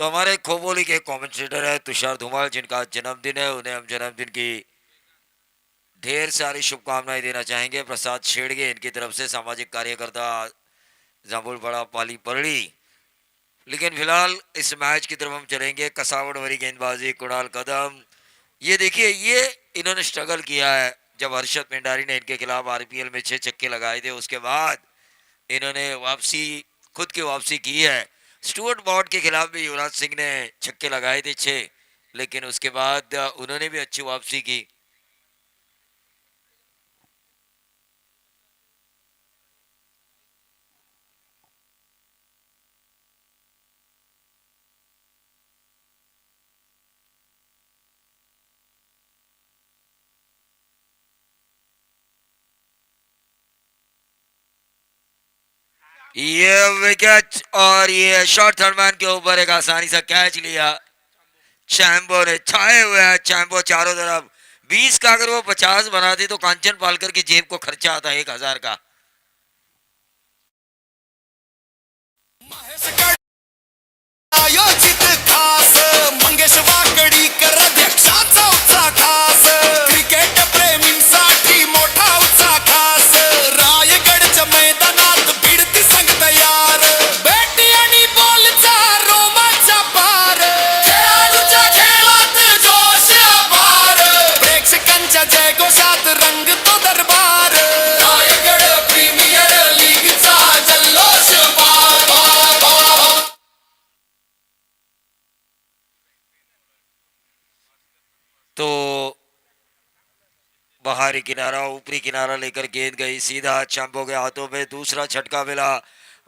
तो हमारे खोबोली के कमेंटेटर है तुषार धुमाल, जिनका जन्मदिन है, उन्हें हम जन्मदिन की ढेर सारी शुभकामनाएं देना चाहेंगे। प्रसाद छेड़गे इनकी तरफ से, सामाजिक कार्यकर्ता जामुल बड़ा पाली परड़ी। लेकिन फिलहाल इस मैच की तरफ हम चलेंगे। कसावट भरी गेंदबाजी, कुणाल कदम, ये देखिए, ये इन्होंने स्ट्रगल किया है। जब हर्षद पिंडारी ने इनके खिलाफ आरपीएल में 6 छक्के लगाए थे, उसके बाद इन्होंने वापसी, खुद की वापसी की है। स्टुअर्ट बॉर्ड के खिलाफ भी युवराज सिंह ने छक्के लगाए थे 6, लेकिन उसके बाद उन्होंने भी अच्छी वापसी की। ये विकेट, और ये शॉर्ट थर्ड मैन के ऊपर एक आसानी सा कैच लिया। चैम्बो ने छाए हुए हैं, चैम्बो चारों तरफ। 20 का अगर वो 50 बनाते तो कांचन पालकर की जेब को खर्चा आता 1000 का। आयोजित खास मंगेश वाकडीकर अध्यक्षाचा उत्साह खास, क्रिकेट प्रेमींसाठी मोठा उत्साह खास, रायगडच्या मैदानात भिडती संघ तयार, बॅटी आणि बॉलचा रोमांचा पार, खेळाडूच्या खेळात जोश अपार, प्रेक्षकांच्या जयघोषात रंगतो दरबार, रायगड प्रीमियर लीगचा जल्लोष पार. तो बाहरी किनारा, ऊपरी किनारा लेकर गेंद गई सीधा चैम्बो के हाथों में। दूसरा छटका मिला।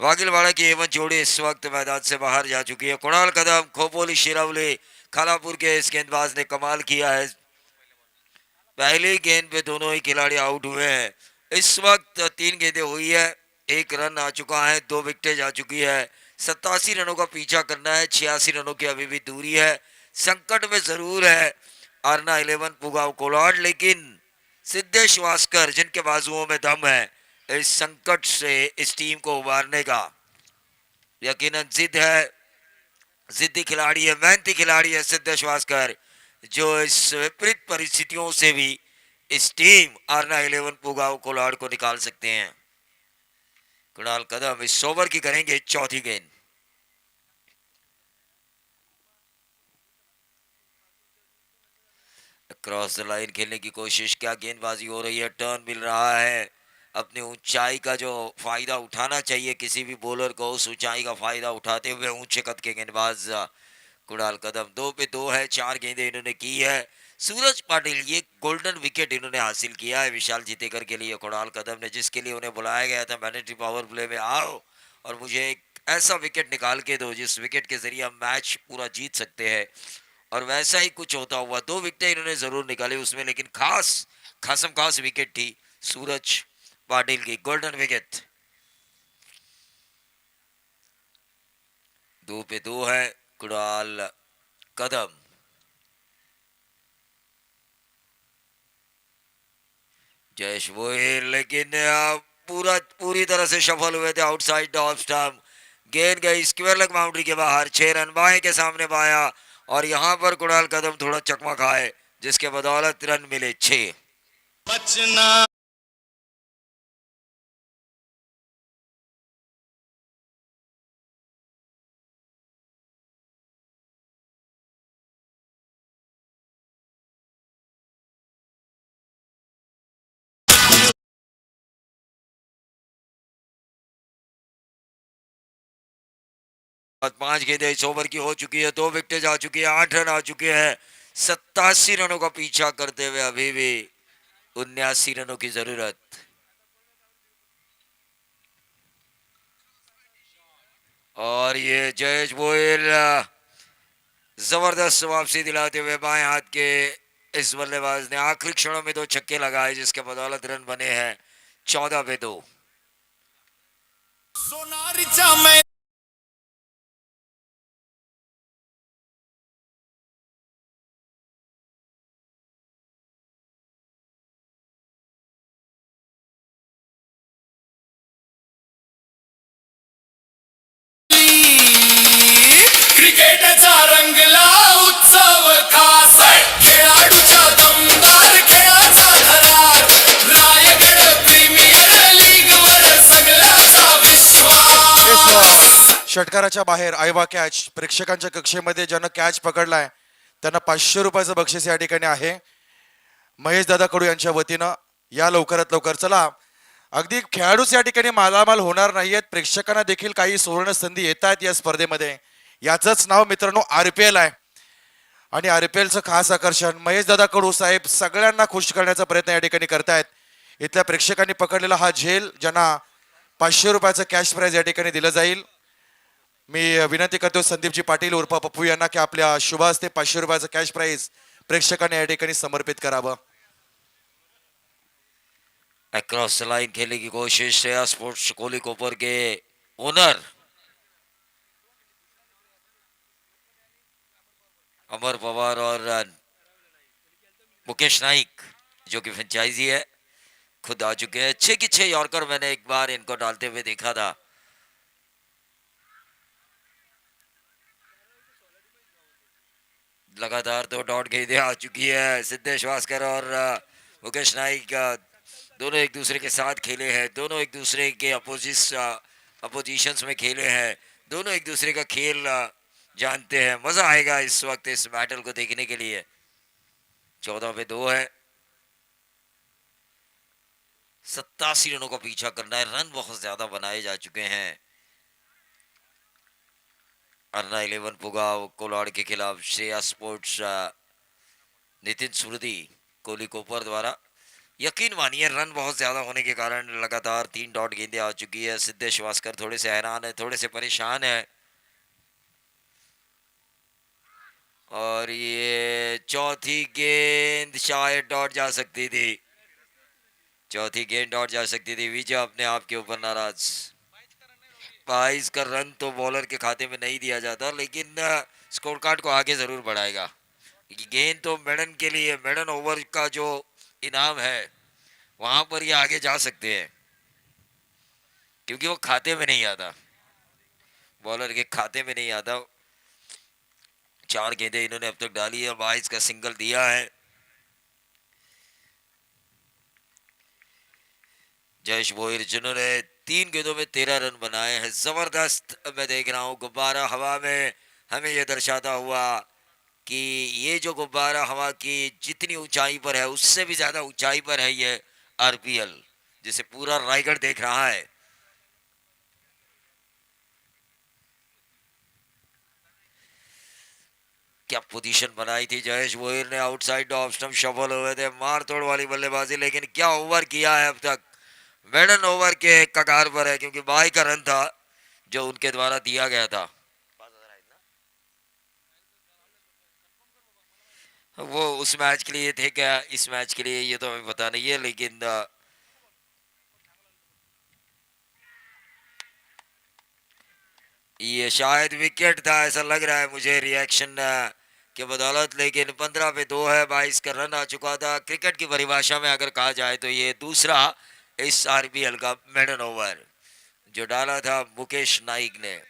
वागिलवाड़ा की एवं जोड़ी इस वक्त मैदान से बाहर जा चुकी है। कुणाल कदम, खोपोली शिरावली, खालापुर के इस गेंदबाज ने कमाल किया है। पहली गेंद पे दोनों ही खिलाड़ी आउट हुए हैं। इस वक्त 3 गेंदें हुई है, 1 रन आ चुका है, 2 विकेटें जा चुकी है। 87 रनों का पीछा करना है, 86 रनों की अभी भी दूरी है। संकट में जरूर है आरना 11 पुगाव कोलाड, लेकिन सिद्धेश वास्कर, जिनके बाजुओं में दम है, इस संकट से इस टीम को उबारने का यकीनन जिद है। जिद्दी खिलाड़ी है, मेहनती खिलाड़ी है सिद्धेश वास्कर, जो इस विपरीत परिस्थितियों से भी इस टीम आरना 11 पुगाव कोलाड को निकाल सकते हैं। कुणाल कदम इस ओवर की करेंगे चौथी गेंद। क्रॉस द लाइन खेलने की कोशिश, क्या गेंदबाजी हो रही है, टर्न मिल रहा है। अपनी ऊंचाई का जो फायदा उठाना चाहिए किसी भी बॉलर को, उस ऊंचाई का फायदा उठाते हुए ऊंचे कद के गेंदबाज कुणाल कदम। 2 पे 2 है, 4 गेंदें इन्होंने की है। सूरज पाटिल, ये गोल्डन विकेट इन्होंने हासिल किया है विशाल जीतेकर के लिए। कुणाल कदम ने, जिसके लिए उन्हें बुलाया गया था मैंडेटरी पावर प्ले में, आओ और मुझे एक ऐसा विकेट निकाल के दो जिस विकेट के जरिए हम मैच पूरा जीत सकते हैं। और वैसा ही कुछ होता हुआ 2 विकेटें इन्होंने जरूर निकाली उसमें, लेकिन खासम खास विकेट थी सूरज पाटिल की, गोल्डन विकेट। 2 पे 2 है कुणाल कदम। जयेश वोहिल, लेकिन पूरी तरह से सफल हुए थे आउटसाइड ऑफ स्टंप। गेंद गई स्क्वायर लेग बाउंड्री के बाहर। 6 रन बाएं के सामने बाया, और यहां पर कुणाल कदम थोड़ा चकमा खाए, जिसके बदौलत रन मिले 6। बचना 5 गेंदें इस ओवर की हो चुकी है, 2 विकेटें जा चुकी है, 8 रन आ चुके हैं। 87 रनों का पीछा करते हुए अभी भी 79 रनों की जरूरत। और ये जयेश वोहिल जबरदस्त वापसी दिलाते हुए बाएं हाथ के इस बल्लेबाज ने आखिरी क्षणों में 2 छक्के लगाए, जिसके बदौलत रन बने हैं 14 पे 2। सोनारीच्या मै क्रिकेटचा षटकाराच्या बाहेर आयवा कॅच. प्रेक्षकांच्या कक्षेमध्ये ज्यानं कॅच पकडलाय त्यांना 500 रुपयाचं बक्षीस या ठिकाणी आहे महेश दादा कडू यांच्या वतीनं. या लवकरात लवकर. चला, अगदी खेळाडूच या ठिकाणी मालामाल होणार नाहीयेत, प्रेक्षकांना देखील काही सुवर्ण संधी येत आहेत या स्पर्धेमध्ये. याचंच नाव मित्रांनो RPL आहे. आणि RPLचं खास आकर्षण महेश दादा कडू साहेब सगळ्यांना खुश करण्याचा प्रयत्न या ठिकाणी करतायत. इथल्या प्रेक्षकांनी पकडलेला हा झेल ज्यांना 500 रुपयाचं कॅश प्राइज या ठिकाणी दिलं जाईल. मी विनंती करतो संदीपजी पाटील उर्फ पप्पू यांना की आपल्या शुभ हस्ते 500 रुपयाचं कॅश प्राइज प्रेक्षकांनी या ठिकाणी समर्पित करावं. अक्रॉस द लाइन खेलने की कोशिश श्रेया स्पोर्ट्स कोहली कोपर के ओनर अमर पवार और मुकेश नाइक जो कि फ्रेंचाइजी है खुद आ चुके हैं. 6 की 6 यॉर्कर मैंने एक बार इनको डालते हुए देखा था. लगातार 2 डॉट गेंदें आ चुकी है. सिद्धेश वास्कर और मुकेश नाइक दोनों एक दूसरे के साथ खेले हैं. दोनों एक दूसरे के अपोजिशंस में खेले हैं. दोनों एक दूसरे का खेल जानते हैं. मजा आएगा इस वक्त इस बैटल को देखने के लिए. 14 पे 2 है. 87 रनों का पीछा करना है. रन बहुत ज्यादा बनाए जा चुके हैं. अर्ना 11 पुगाव कोलाड के खिलाफ श्रेया स्पोर्ट्स नितिन सुरदी कोहली कोपर द्वारा. यकीन मानिए रन बहुत ज्यादा होने के कारण लगातार 3 डॉट गेंदें आ चुकी है. सिद्धेश वास्कर थोड़े से हैरान है, थोड़े से परेशान है. और ये चौथी गेंद शायद डॉट जा सकती थी. चौथी गेंद डॉट जा सकती थी. विजय अपने आप के ऊपर नाराज. 22 का रन तो बॉलर के खाते में नहीं दिया जाता, लेकिन स्कोर कार्ड को आगे जरूर बढ़ाएगा. गेंद तो मेडन के लिए, मेडन ओवर का जो इनाम है वहां पर ये आगे जा सकते हैं क्योंकि वो खाते में नहीं आता, बॉलर के खाते में नहीं आता. 4 गेंदें इन्होंने अब तक डाली है. 22 का सिंगल दिया है. जयेश भोईर जिन्होंने 3 गेंदों में 13 रन बनाए हैं. जबरदस्त मैं देख रहा हूं. गुब्बारा हवा में हमें यह दर्शाता हुआ कि ये जो गुब्बारा हवा की जितनी ऊंचाई पर है उससे भी ज्यादा ऊंचाई पर है ये RPL, जिसे पूरा रायगढ़ देख रहा है. क्या पोजीशन बनाई थी जयेश भोईर ने. आउटसाइड ऑफ स्टंप सफल हुए थे. मार तोड़ वाली बल्लेबाजी, लेकिन क्या ओवर किया है अब तक. मेडन ओवर के कगार पर है क्योंकि 22 का रन था जो उनके द्वारा दिया गया था. वो उस मैच के लिए थे क्या, इस मैच के लिए ये तो हमें पता नहीं है, लेकिन ये शायद विकेट था ऐसा लग रहा है मुझे रिएक्शन के बदौलत. लेकिन 15 पे 2 है. 22 का रन आ चुका था. क्रिकेट की परिभाषा में अगर कहा जाए तो ये दूसरा इस RPL का मेडन ओवर जो डाला था मुकेश नाइक ने.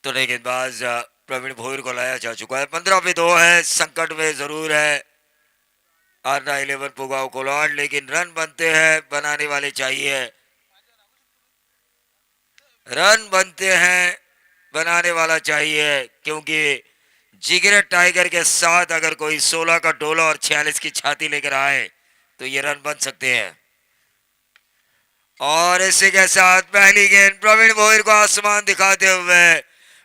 तो गेंदबाज प्रवीण भोईर को लाया जा चुका है. 15 पे 2 है. संकट में जरूर है आरना 11 पुगाव कोलाड, लेकिन रन बनते हैं, बनाने वाले चाहिए. रन बनते हैं, बनाने वाला चाहिए, क्योंकि जिगरे टाइगर के साथ अगर कोई 16 का डोला और 46 की छाती लेकर आए तो ये रन बन सकते हैं. और इसी के साथ पहली गेंद प्रवीण भोईर को आसमान दिखाते हुए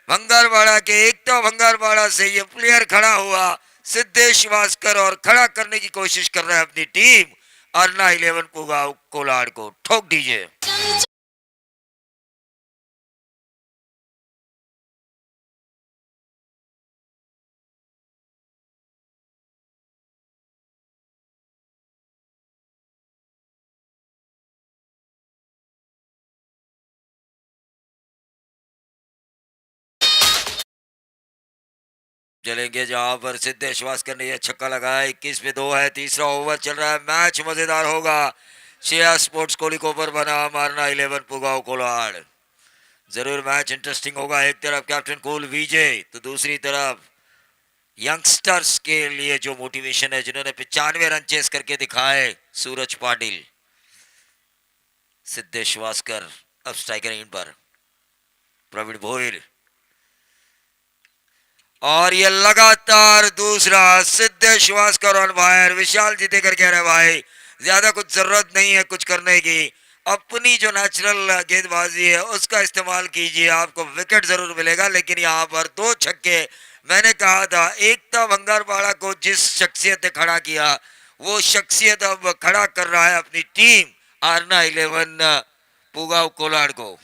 भंगारवाड़ा के एकता भंगारवाड़ा से ये प्लेयर खड़ा हुआ. सिद्धेश वास्कर और खड़ा करने की कोशिश कर रहा है अपनी टीम. अर्ना 11 पुगाव कोलाड को ठोक दीजिए. चलेंगे जहां पर सिद्धेश वास्कर ने यह छक्का लगाया। 21 पे 2 है, तीसरा ओवर चल रहा है, मैच मजेदार होगा। श्रेया स्पोर्ट्स कोहली को ऊपर बना मारना 11 पुगाव कोलाड़। जरूर मैच इंटरेस्टिंग होगा। एक तरफ कैप्टन कूल विजय तो दूसरी तरफ यंगस्टर्स के लिए जो मोटिवेशन है, जिन्होंने 95 रन चेस करके दिखाए, सूरज पाटिल, सिद्धेश वास्कर। अब स्ट्राइकर इन पर प्रवीण भोईर, और ये लगातार दूसरा सिद्धेश वास्कर ऑन फायर। विशाल जीतेकर कह रहे भाई ज्यादा कुछ जरूरत नहीं है कुछ करने की, अपनी जो नेचुरल गेंदबाजी है उसका इस्तेमाल कीजिए, आपको विकेट जरूर मिलेगा। लेकिन यहाँ पर 2 छक्के, मैंने कहा था एकता भंगारवाड़ा को जिस शख्सियत ने खड़ा किया, वो शख्सियत अब खड़ा कर रहा है अपनी टीम आरना 11 पुगाव कोलाड़ को।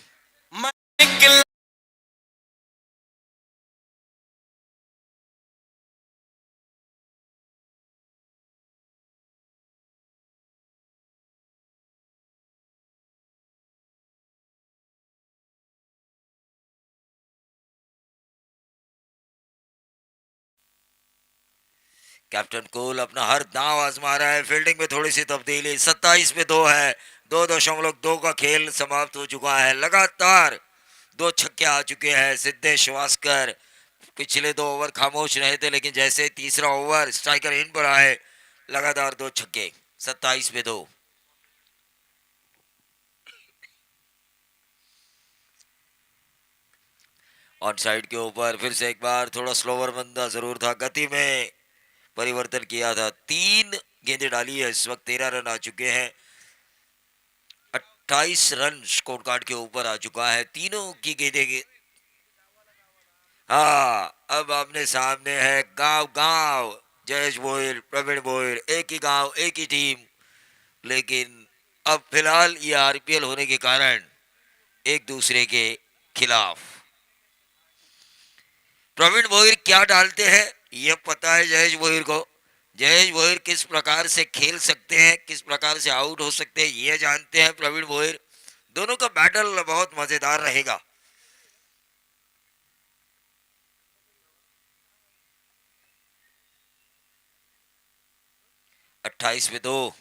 कैप्टन कूल अपना हर दांव आजमा रहा है। फील्डिंग में थोड़ी सी तब्दीली। 27 पे 2 है, 2.2 का खेल समाप्त हो चुका है। लगातार 2 छक्के आ चुके हैं सिद्धेश वास्कर। पिछले 2 ओवर खामोश रहे थे, लेकिन जैसे तीसरा ओवर स्ट्राइकर इन पर आए, लगातार 2 छक्के। 27 पे 2। ऑन साइड के ऊपर फिर से एक बार थोड़ा स्लोवर बंदा जरूर था, गति में परिवर्तन किया था। 3 गेंदें डाली है इस वक्त, 13 रन आ चुके हैं। 28 रन स्कोर कार्ड के ऊपर आ चुका है तीनों की गेंदें। हाँ, अब आपने सामने है गांव गांव, जयेश भोईर, प्रवीण भोईर, एक ही गांव एक ही टीम। लेकिन अब फिलहाल ये आरपीएल होने के कारण एक दूसरे के खिलाफ। प्रवीण भोईर क्या डालते हैं यह पता है जयेश भोईर को। जयेश भोईर किस प्रकार से खेल सकते हैं, किस प्रकार से आउट हो सकते हैं, ये जानते हैं प्रवीण भोईर। दोनों का बैटल बहुत मजेदार रहेगा। अट्ठाईस पे 2।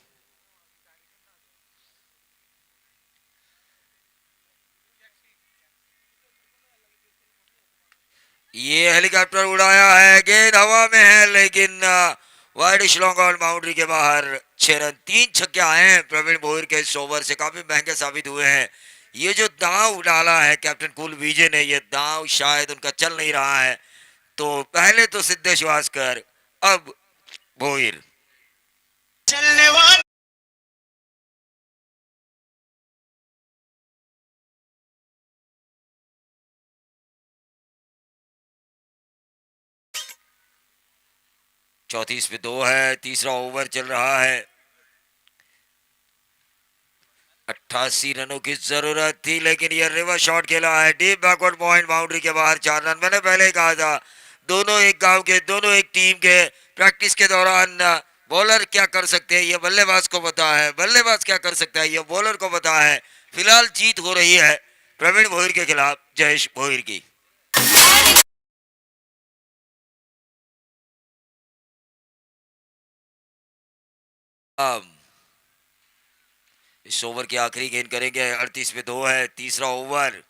ये हेलीकॉप्टर उड़ाया है, गेंद हवा में है, लेकिन वाइड लॉन्ग ऑन बाउंड्री के बाहर। 6 रन, 3 छक्के आए हैं प्रवीण भोईर के इस ओवर से, काफी महंगे साबित हुए हैं। ये जो दांव डाला है कैप्टन कूल विजय ने, ये दांव शायद उनका चल नहीं रहा है। तो पहले तो सिद्धेश वास्कर, अब भोईर। चलने वाले 34 पे 2 है, तीसरा ओवर चल रहा है। 88 रनों की जरूरत थी, लेकिन ये रिवर्स शॉट खेला है डीप बैकवर्ड पॉइंट, बाउंड्री के बाहर। 4 रन। मैंने पहले ही कहा था दोनों एक गांव के, दोनों एक टीम के। प्रैक्टिस के दौरान बॉलर क्या कर सकते हैं ये बल्लेबाज को पता है, बल्लेबाज क्या कर सकता है ये बॉलर को पता है। फिलहाल जीत हो रही है प्रवीण भोईर के खिलाफ जयेश भोईर की। इस ओवर की आखिरी गेंद करेंगे। 38 पे 2 है, तीसरा ओवर।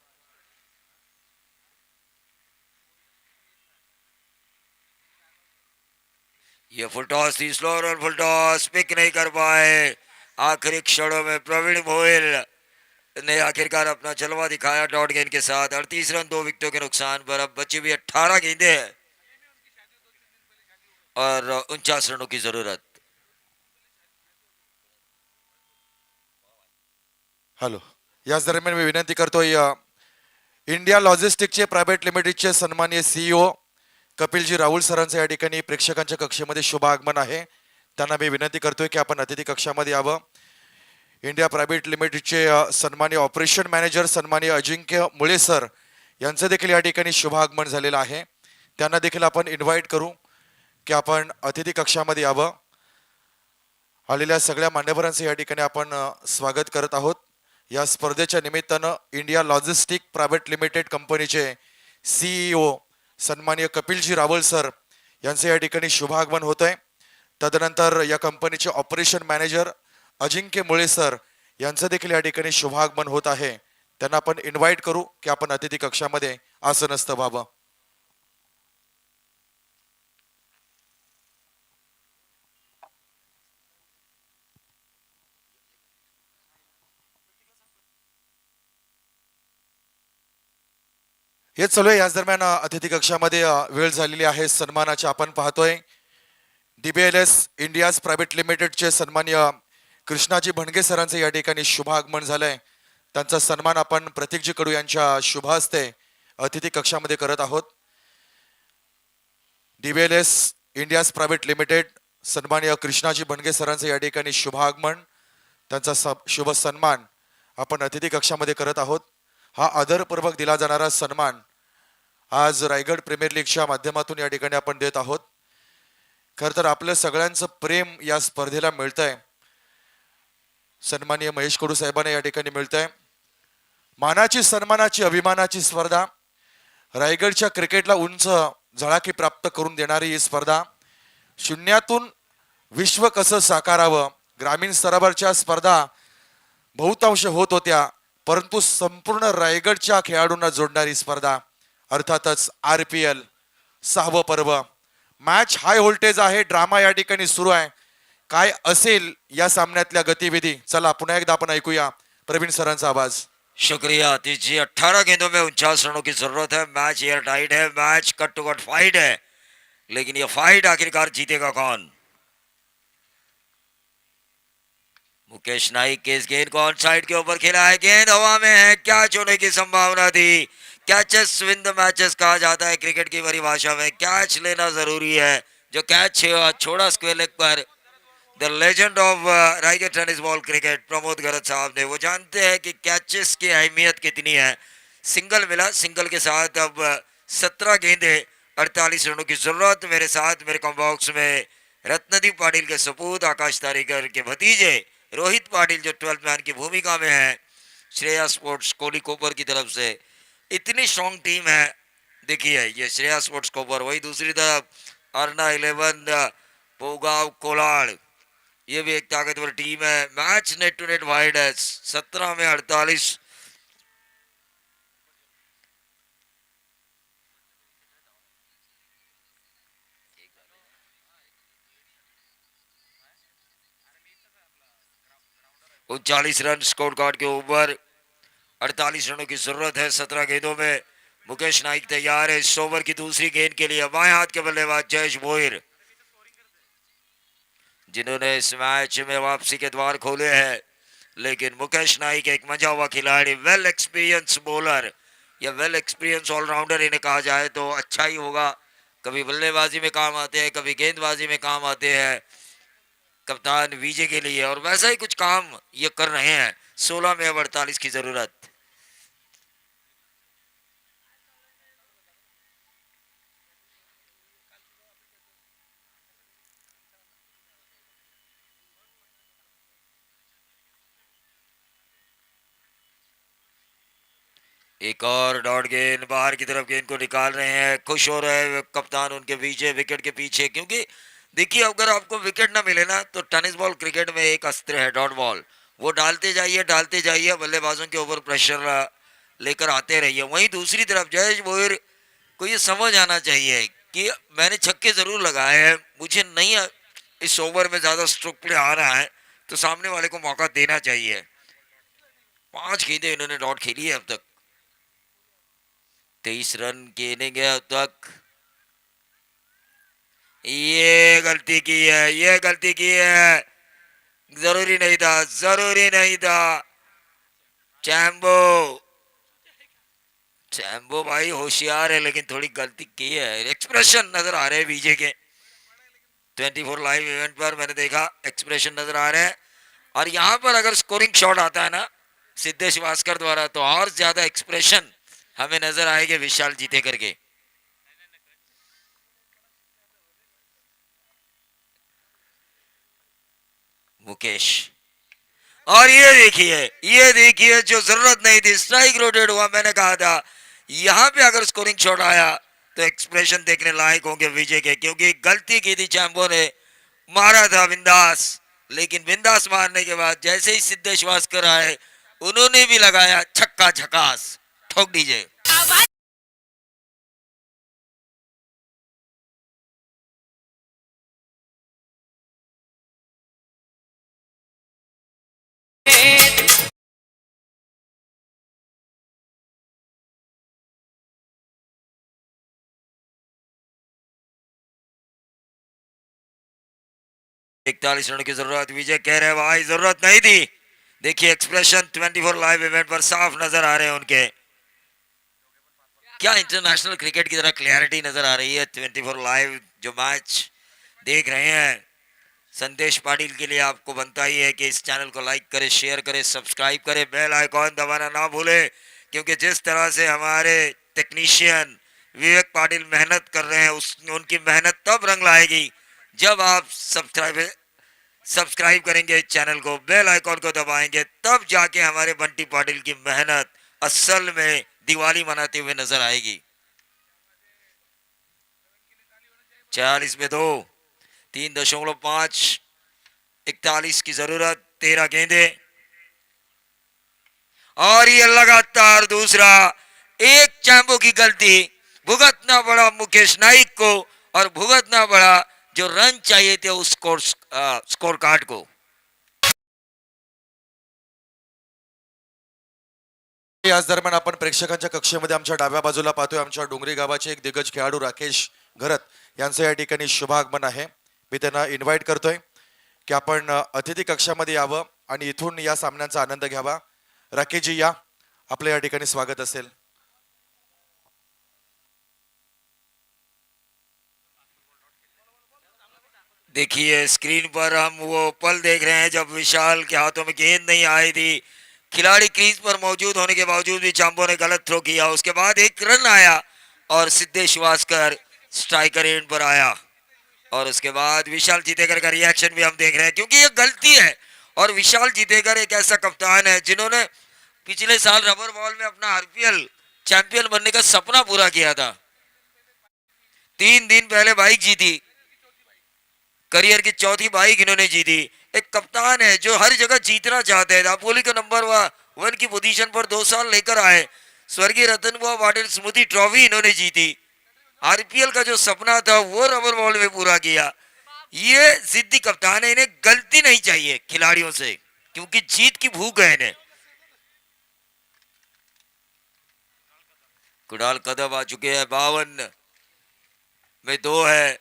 ये फुल टॉस थी, स्लोअर और फुल टॉस पिक नहीं कर पाए। आखिरी क्षणों में प्रवीण भोईर ने आखिरकार अपना जलवा दिखाया डॉट गेंद के साथ। 38 रन 2 विकेटों के नुकसान पर। अब बची हुई 18 गेंदें हैं और 49 रनों की जरूरत। हॅलो, याच दरम्यान मी विनंती करतोय इंडिया लॉजिस्टिकचे प्रायव्हेट लिमिटेडचे सन्माननीय सीईओ कपिलजी राहुल सरांचं या ठिकाणी प्रेक्षकांच्या कक्षेमध्ये शुभ आगमन आहे। त्यांना मी विनंती करतोय की आपण अतिथी कक्षामध्ये यावं। इंडिया प्रायव्हेट लिमिटेडचे सन्माननीय ऑपरेशन मॅनेजर सन्माननीय अजिंक्य मुळे सर यांचं देखील या ठिकाणी शुभ आगमन झालेलं आहे। त्यांना देखील आपण इन्व्हाइट करू की आपण अतिथी कक्षामध्ये यावं। आलेल्या सगळ्या मान्यवरांचं या ठिकाणी आपण स्वागत करत आहोत। या स्पर्धेच्या निमित्तानं इंडिया लॉजिस्टिक प्रायव्हेट लिमिटेड कंपनीचे सीईओ सन्माननीय कपिलजी रावल सर यांचे या ठिकाणी शुभागमन होत आहे. तदनंतर या कंपनीचे ऑपरेशन मॅनेजर अजिंक्य मुळे सर यांचं देखील या ठिकाणी शुभागमन होत आहे. त्यांना आपण इन्व्हाइट करू की आपण अतिथी कक्षामध्ये आसनस्थ व्हावं. हेच चालू आहे. याच दरम्यान अतिथी कक्षामध्ये वेळ झालेली आहे सन्मानाची. आपण पाहतोय DBLS इंडियाज प्रायव्हेट लिमिटेडचे सन्माननीय कृष्णाजी भणगे सरांचे या ठिकाणी शुभागमन झालंय. त्यांचा सन्मान आपण प्रतीकजी कडू यांच्या शुभ हस्ते अतिथी कक्षामध्ये करत आहोत. DBLS इंडियाज प्रायव्हेट लिमिटेड सन्माननीय कृष्णाजी भणगे सरांचे या ठिकाणी शुभागमन, त्यांचा शुभ सन्मान आपण अतिथी कक्षामध्ये करत आहोत. हा आदरपूर्वक दिला जाणारा सन्मान आज रायगड प्रीमियर लीगच्या माध्यमातून या ठिकाणी आपण देत आहोत. खर तर आपल्या सगळ्यांचं प्रेम या स्पर्धेला मिळतंय. सन्माननीय महेश कडू साहेबांना या ठिकाणी मिळतंय. मानाची सन्मानाची अभिमानाची स्पर्धा, रायगडच्या क्रिकेटला उंच झळाकी प्राप्त करून देणारी ही स्पर्धा. शून्यातून विश्व कसं साकारावं, ग्रामीण स्तरावरच्या स्पर्धा बहुतांश होत होत्या, परंतु संपूर्ण रायगडच्या खेळाडूंना जोडणारी स्पर्धा अर्थातच RPL 6वं पर्व. मॅच हाय व्होल्टेज आहे, ड्रामा या ठिकाणी सुरू आहे. काय असेल या सामन्यातल्या गतिविधी, चला पुन्हा एकदा आपण ऐकूया प्रवीण सरांचा आवाज. शुक्रिया आतिश जी. 18 गेंदों में 49 रनों की जरूरत है. मैच एयर टाइट है, match cut to cut fight है, लेकिन ये फाइट आखिरकार जीतेगा कौन? मुकेश नाइक के इस गेंद को ऑन साइड के ऊपर खेला है. गेंद हवा में है, कैच होने की संभावना थी. कैचेस विन द मैचेस कहा जाता है क्रिकेट की परिभाषा में. कैच लेना जरूरी है. जो कैच छोड़ा स्क्वेयर लेग पर, the legend of Raigarh tennis ball cricket Pramod गरज साहब ने, वो जानते हैं कि कैचेस की अहमियत कितनी है. सिंगल मिला, सिंगल के साथ अब 17 गेंदे 48 रनों की जरूरत. मेरे साथ मेरे कॉम्बॉक्स में रत्नदीप पाटिल के सपूत आकाश तारेकर के भतीजे रोहित पाटिल जो 12 मैन की भूमिका में है, श्रेया स्पोर्ट्स कोहली कोपर की तरफ से. इतनी स्ट्रॉन्ग टीम है. देखिए ये श्रेया स्पोर्ट्स कोपर, वही दूसरी तरफ अर्ना 11 पोगाव कोलाड़, ये भी एक ताकतवर टीम है. Match net to net wide है, 17 में 48. उनचालीस रन स्कोर कार्ड के ऊपर, 48 रनों की जरूरत है 17 गेंदों में. मुकेश नाइक तैयार है इस ओवर की दूसरी गेंद के लिए. बाएं हाथ के बल्लेबाज जयेश भोईर, जिन्होंने इस मैच में वापसी के द्वार खोले हैं. लेकिन मुकेश नाइक एक मजा हुआ खिलाड़ी, वेल एक्सपीरियंस बॉलर या वेल एक्सपीरियंस ऑलराउंडर इन्हें कहा जाए तो अच्छा ही होगा. कभी बल्लेबाजी में काम आते हैं, कभी गेंदबाजी में काम आते हैं कप्तान विजय के लिए, और वैसा ही कुछ काम ये कर रहे हैं. 16 में अब 48 की जरूरत. एक और डॉट गेंद बाहर की तरफ, गेंद को निकाल रहे हैं. खुश हो रहे हैं कप्तान उनके विजय विकेट के पीछे, क्योंकि देखिए अगर आपको विकेट ना मिले ना तो टेनिस बॉल क्रिकेट में एक अस्त्र है डॉट बॉल. वो डालते जाइए, बल्लेबाजों के ऊपर प्रेशर लेकर आते रहिए. वहीं दूसरी तरफ जयेश भोईर को ये समझ आना चाहिए कि मैंने छक्के जरूर लगाए हैं, मुझे नहीं इस ओवर में ज्यादा स्ट्रोक प्ले आ रहा है, तो सामने वाले को मौका देना चाहिए. 5 गेंदें इन्होंने डॉट खेली है अब तक. 23 रन की इनिंग है अब तक. ये गलती की है. जरूरी नहीं था. चैम्बो भाई होशियार है, लेकिन थोड़ी गलती की है. एक्सप्रेशन नजर आ रहे हैं विजय के. 24 लाइव इवेंट पर मैंने देखा एक्सप्रेशन नजर आ रहे हैं. और यहां पर अगर स्कोरिंग शॉट आता है ना सिद्धेश भास्कर द्वारा, तो और ज्यादा एक्सप्रेशन हमें नजर आएंगे विशाल जीते करके. मुकेश, और ये देखिए जो जरूरत नहीं थी, स्ट्राइक रोटेट हुआ. मैंने कहा था यहां पे अगर स्कोरिंग शॉट आया तो एक्सप्रेशन देखने लायक होंगे विजय के, क्योंकि गलती की थी चैंपो ने, मारा था बिंदास, लेकिन बिंदास मारने के बाद जैसे ही सिद्धेश वास्कर आए उन्होंने भी लगाया छक्का झकास, ठोक दीजिए। 41 रन की जरूरत, विजय कह रहे भाई जरूरत नहीं थी। देखिए एक्सप्रेशन 24 लाइव इवेंट पर साफ नजर आ रहे हैं उनके, क्या इंटरनेशनल क्रिकेट की तरह क्लैरिटी नजर आ रही है 24 लाइव जो मैच देख रहे हैं। संदेश पाटिल के लिए आपको बनता ही है कि इस चैनल को लाइक करें, शेयर करें, सब्सक्राइब करें, बेल आइकॉन दबाना ना भूले, क्योंकि जिस तरह से हमारे टेक्नीशियन विवेक पाटिल मेहनत कर रहे हैं उनकी मेहनत तब रंग लाएगी जब आप सब्सक्राइब करेंगे इस चैनल को, बेल आइकॉन को दबाएंगे, तब जाके हमारे बंटी पाटिल की मेहनत असल में दिवाली मनाते हुए नजर आएगी। 40 में 2, 3.5, 41 की जरूरत, 13 गेंदे, और ये लगातार दूसरा, एक चैंपो की गलती, भुगतना पड़ा मुकेश नाइक को, और भुगतना पड़ा जो रन चाहिए थे उस स्कोर कार्ड को। याच दरम्यान आपण प्रेक्षकांच्या कक्षेमध्ये आमच्या डाव्या बाजूला पाहतोय आमच्या डोंगरी गावाचे एक दिग्गज खेळाडू राकेश घरत यांचं या ठिकाणी शुभागमन आहे। मी त्यांना इन्व्हाइट करतोय की आपण अतिथी कक्षामध्ये यावं आणि इथून या सामन्यांचा आनंद घ्यावा। राकेशजी या, आपलं या ठिकाणी स्वागत असेल। देखिए स्क्रीन पर हम वो पल देख रहे हैं जब विशाल के हाथों में गेंद नहीं आई थी, खिलाड़ी क्रीज पर मौजूद होने के बावजूद भी चैंपो ने गलत थ्रो किया, उसके बाद एक रन आया और सिद्धेश वास्कर स्ट्राइकर एंड पर आया, और उसके बाद विशाल जीतेकर का रिएक्शन भी हम देख रहे हैं, क्योंकि ये गलती है। और विशाल जीतेकर एक ऐसा कप्तान है जिन्होंने पिछले साल रबर बॉल में अपना आरपीएल चैंपियन बनने का सपना पूरा किया था। 3 दिन पहले बाइक जीती, करियर की चौथी बाइक इन्होंने जीती। एक कप्तान है जो हर जगह जीतना चाहते हैं। दापोली को नंबर 1 की पोजीशन पर 2 साल लेकर आए, स्वर्गीय रतन बुआ पाटिल स्मृति ट्रॉफी इन्होंने जीती, आरपीएल का जो सपना था वो रबर बॉल में पूरा किया। ये जिद्दी कप्तान है, इन्हें गलती नहीं चाहिए खिलाड़ियों से, क्योंकि जीत की भूख है इन्हें। कुणाल कदम आ चुके हैं, 52 में 2 है।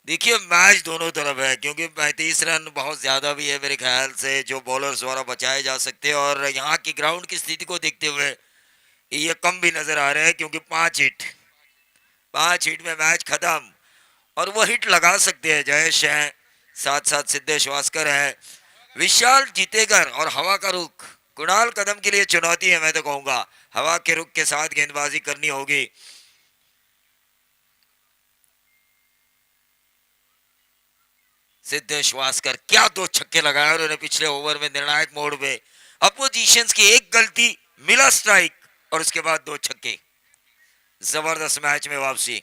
देखिए मैच दोनों तरफ है, क्योंकि 35 रन बहुत ज्यादा भी है मेरे ख्याल से जो बॉलर्स द्वारा बचाए जा सकते हैं, और यहाँ की ग्राउंड की स्थिति को देखते हुए ये कम भी नजर आ रहे हैं, क्योंकि 5 हिट में मैच खत्म, और वो हिट लगा सकते हैं जयेश हैं, साथ साथ सिद्धेश वास्कर है, विशाल जीतेकर, और हवा का रुख कुणाल कदम के लिए चुनौती है। मैं तो कहूंगा हवा के रुख के साथ गेंदबाजी करनी होगी। सिद्धेश वास्कर क्या 2 छक्के लगाए उन्होंने पिछले ओवर में निर्णायक मोड़ पे, अपोजिशंस की एक गलती, मिला स्ट्राइक, और उसके बाद 2 छक्के, जबरदस्त मैच में वापसी।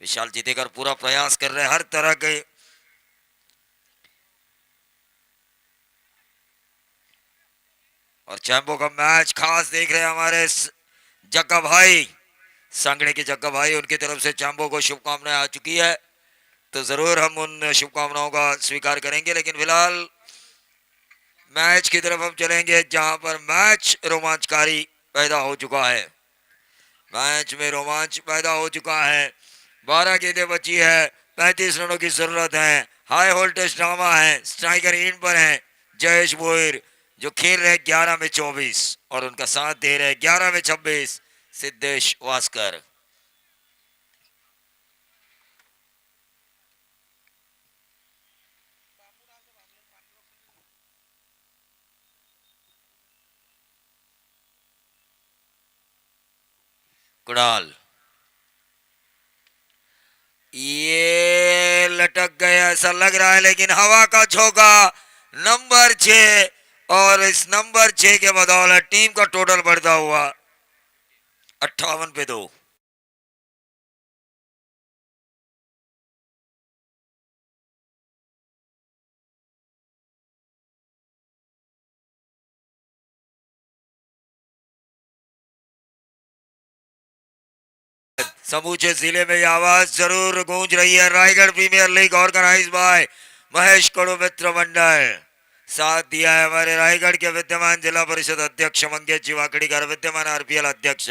विशाल जीतेकर पूरा प्रयास कर रहे हैं हर तरह के, और चैंपो का मैच खास देख रहे हैं हमारे जग्गा भाई, सांगड़े के जग्गा भाई, उनकी तरफ से चैंपो को शुभकामनाएं आ चुकी है, तो जरूर हम उन शुभकामनाओं का स्वीकार करेंगे। लेकिन फिलहाल मैच की तरफ हम चलेंगे जहां पर मैच रोमांचकारी पैदा हो चुका है, मैच में रोमांच पैदा हो चुका है। 12 गेंदें बची है, 35 रनों की जरूरत है, हाई वोल्टेज ड्रामा है, स्ट्राइकर इन पर है जयेश भोईर जो खेल रहे 11 में 24, और उनका साथ दे रहे 11 में 26 सिद्धेश वास्कर। कुणाल ये लटक गया ऐसा लग रहा है, लेकिन हवा का झोंका, नंबर 6, और इस नंबर 6 के बदौलत टीम का टोटल बढ़ता हुआ 58 पे 2। समूचे जिले में यह आवाज जरूर गूंज रही है। Raigarh premier league organise by Mahesh Kadu Mitra Mandal. साथ दिया है हमारे रायगढ़ के विद्यमान जिला परिषद अध्यक्ष मंगेश जी वाकड़ीकर, विद्यमान आरपीएल अध्यक्ष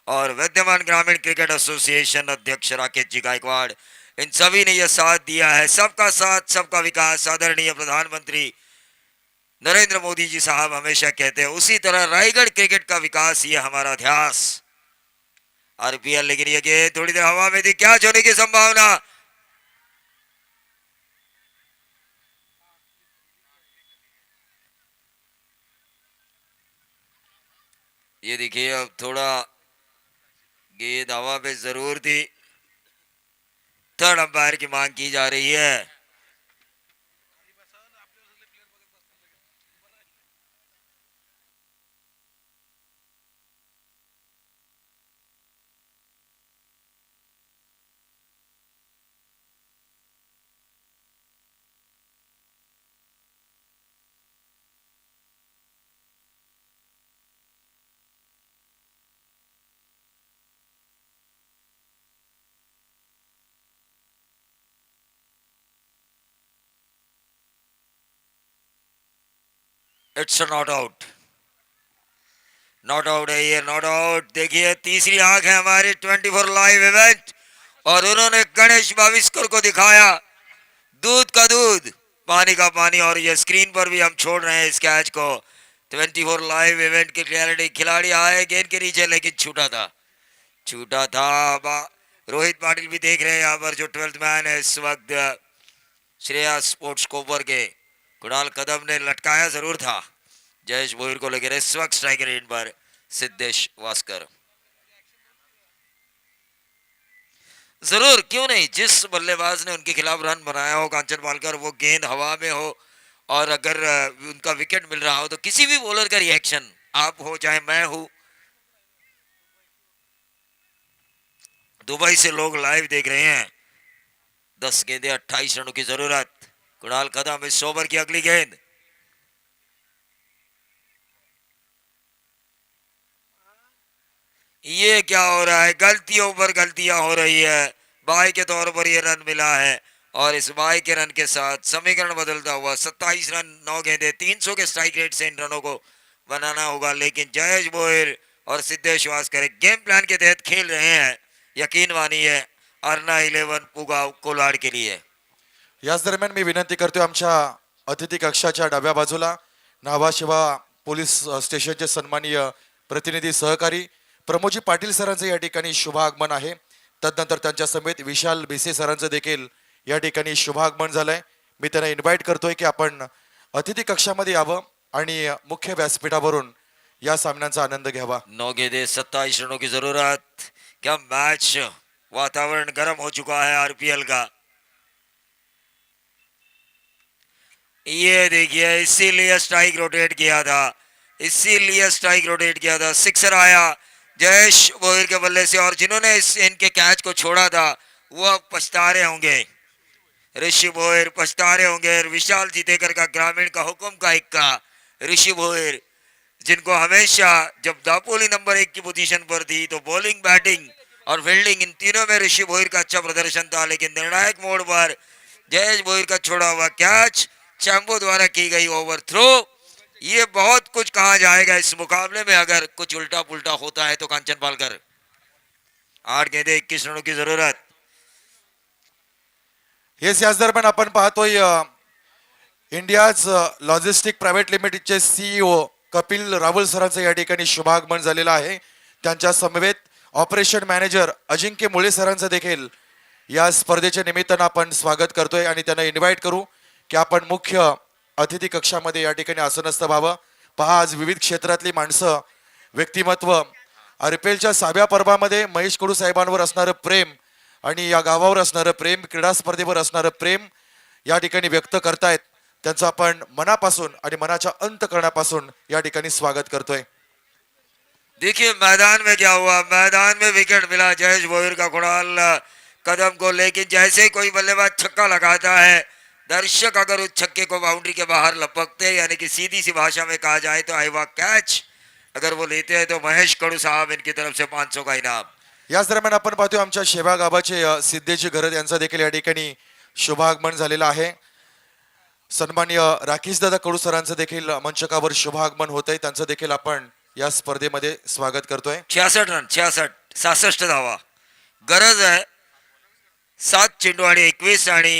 और विद्यमान ग्रामीण क्रिकेट एसोसिएशन अध्यक्ष राकेश जी गायकवाड़। इन सभी ने यह साथ दिया है। सबका साथ सबका विकास आदरणीय प्रधानमंत्री नरेंद्र मोदी जी साहब हमेशा कहते हैं, उसी तरह रायगढ़ क्रिकेट का विकास ये हमारा ध्यास। आरपीएल लेकिन ये गेंद थोड़ी देर हवा में थी, क्या होने की संभावना। ये देखिए अब थोड़ा गेंद हवा पे जरूर थी। थर्ड अंपायर की मांग की जा रही है। It's not out, not out है ये, नॉट आउट। देखिए तीसरी आंख है हमारी 24 लाइव इवेंट और उन्होंने गणेश भाविस्कर को दिखाया दूध का दूध पानी का पानी। और ये स्क्रीन पर भी हम छोड़ रहे हैं इस कैच को। 24 लाइव इवेंट की क्लियरिटी, खिलाड़ी आए गेंद के नीचे लेकिन छूटा था, छूटा था। रोहित पाटिल भी देख रहे हैं यहाँ पर जो 12th मैन है इस वक्त श्रेया स्पोर्ट्स कोपर के। कुणाल कदम ने लटकाया जरूर था जयेश भोईर को, लेकिन इस वक्त स्ट्राइकर रेट पर सिद्धेश वास्कर। जरूर क्यों नहीं, जिस बल्लेबाज ने उनके खिलाफ रन बनाया हो कांचन पालकर, वो गेंद हवा में हो और अगर उनका विकेट मिल रहा हो तो किसी भी बॉलर का रिएक्शन, आप हो चाहे मैं हूं, दुबई से लोग लाइव देख रहे हैं। 10 गेंदे 28 रनों की जरूरत। कुणाल कदम इस ओवर की अगली गेंद, ये क्या हो रहा है, गलतियों पर गलतियां हो रही है। बाई के तौर पर ये रन मिला है और इस बाई के रन के साथ समीकरण बदलता हुआ 27 रन 9 गेंदे 300 के स्ट्राइक रेट से इन रनों को बनाना होगा। लेकिन जयेश भोईर और सिद्धेश वास्कर गेम प्लान के तहत खेल रहे हैं, यकीन मानिए अर्ना 11 पुगाव कोलाड के लिए। याच दरम्यान मी विनंती करतोय आमच्या अतिथी कक्षाच्या डाव्या बाजूला नावाशिवा पोलीस स्टेशनचे सन्माननीय प्रतिनिधी सहकारी प्रमोदजी पाटील सरांचं या ठिकाणी शुभागमन आहे। तदनंतर त्यांच्या समेत विशाल भिसे सरांचं देखील या ठिकाणी शुभागमन झालंय। मी त्यांना इन्व्हाइट करतोय की आपण अतिथी कक्षामध्ये यावं आणि मुख्य व्यासपीठावरून या सामन्यांचा आनंद घ्यावा। 9 गेंदे 27 रनों की जरूरत। क्या मैच, वातावरण गर्म हो चुका है आरपीएल का। ये देखिए इसीलिए स्ट्राइक रोटेट किया था, इसीलिए स्ट्राइक रोटेट किया था। सिक्सर आया जयेश भोईर के बल्ले से और जिन्होंने इनके कैच को छोड़ा था वो अब पछता रहे होंगे। ऋषि भोईर पछता रहे होंगे। विशाल जीतेकर का ग्रामीण का हुक्म का इक्का ऋषि भोईर, जिनको हमेशा जब दापोली नंबर 1 की पोजीशन पर थी तो बॉलिंग बैटिंग और फील्डिंग इन तीनों में ऋषि भोईर का अच्छा प्रदर्शन था। लेकिन निर्णायक मोड़ पर जयेश भोईर का छोड़ा हुआ कैच चैम्बो द्वारा की गई ओवर थ्रो, ये बहुत कुछ कहा जाएगा इस मुकाबले में अगर कुछ उल्टा पुल्टा होता है तो। कांचन पालकर 8 गेंदे 21 रनों की जरूरत। हेच याच दरम्यान आपण पाहतोय इंडियाज लॉजिस्टिक प्रायव्हेट लिमिटेडचे सीईओ कपिल रावल सरांचं या ठिकाणी शुभागमन झालेलं आहे। त्यांच्या समवेत ऑपरेशन मॅनेजर अजिंक्य मुळे सरांचं देखील या स्पर्धेच्या निमित्तानं आपण स्वागत करतोय आणि त्यांना इन्व्हाइट करू की आपण मुख्य अतिथी कक्षामध्ये या ठिकाणी आसनस्थ व्हावं। पहा आज विविध क्षेत्रातली माणसं, व्यक्तिमत्व आरपीएलच्या 6व्या पर्वामध्ये महेश कडू साहेबांवर असणारं प्रेम आणि या गावावर असणारं प्रेम, क्रीडा स्पर्धेवर असणारं प्रेम या ठिकाणी व्यक्त करतायत। त्यांचं आपण मनापासून आणि मनाच्या अंतःकरणापासून या ठिकाणी स्वागत करतोय. देखिए मैदान में क्या हुआ, मैदान में विकेट मिला जयेश भोईर का कुणाल कदम को, लेकिन जैसे ही कोई बल्लेबाज छक्का लगाता है दर्शक अगर उस छक्के को बाउंड्री के बाहर लपकते हैं, यानी कि सीधी सी भाषा में कहा जाए तो आईवा कैच अगर वो लेते हैं तो महेश कडू साहब इनकी तरफ से 500 का इनाम. याच दरम्यान आपण पाहतोय आमच्या शेवा गावाचे सिद्धेजी घरत यांचा देखील या ठिकाणी शुभागमन झालेलं आहे. सन्माननीय राकेश दादा कडू सरांचं देखील मंचकावर शुभागमन होत आहे. त्यांचं देखील आपण या स्पर्धेमध्ये स्वागत करतोय. 66 रन, 66 66 धावा गरज आहे. 7 चेंडू आणि 21 आणि